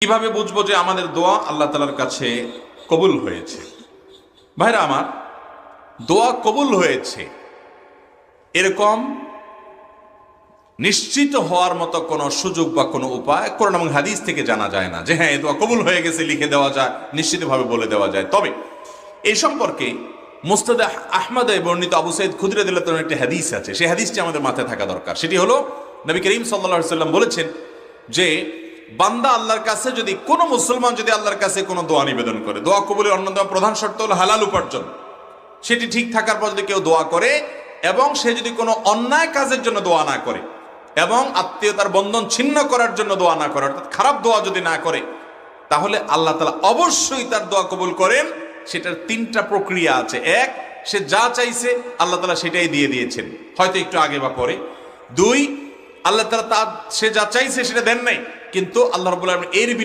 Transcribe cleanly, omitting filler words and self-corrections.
কিভাবে বুঝবো যে আমাদের দোয়া আল্লাহ তাআলার কাছে কবুল হয়েছে? ভাইরা আমার, দোয়া কবুল হয়েছে এরকম নিশ্চিত হওয়ার মতো কোনো সুযোগ বা কোনো উপায় কোরআন এবং হাদিস থেকে জানা যায় না যে হ্যাঁ এই দোয়া কবুল হয়ে গেছে লিখে দেওয়া যায়, নিশ্চিতভাবে বলে দেওয়া যায়। তবে এই সম্পর্কে মুসনাদ আহমদে বর্ণিত আবু সাঈদ খুদরি রাদিয়াল্লাহু তাআলার একটি হাদিস আছে। সেই হাদিসটি আমাদের মাথায় থাকা দরকার। সেটি হলো, নবী করিম সাল্লাল্লাহু আলাইহি সাল্লাম বলেছেন যে বান্দা আল্লাহর কাছে যদি, কোনো মুসলমান যদি আল্লাহর কাছে কোনো দোয়া নিবেদন করে, দোয়া কবুলের অন্যতম প্রধান শর্ত হলো হালাল উপার্জন। সেটি ঠিক থাকার পর যদি কেউ দোয়া করে এবং সে যদি কোনো অন্যায় কাজের জন্য দোয়া না করে এবং আত্মীয়তার বন্ধন ছিন্ন করার জন্য দোয়া না করে, অর্থাৎ খারাপ দোয়া যদি না করে, তাহলে আল্লাহ তাআলা অবশ্যই তার দোয়া কবুল করেন। সেটার তিনটা প্রক্রিয়া আছে। এক, সে যা চাইছে আল্লাহ তাআলা সেটাই দিয়ে দিয়েছেন, হয়তো একটু আগে বা পরে। দুই, আল্লাহ তাআলা সে যা চাইছে সেটা দেন নাই, কিন্তু আল্লাহ রাব্বুল আলামিন এর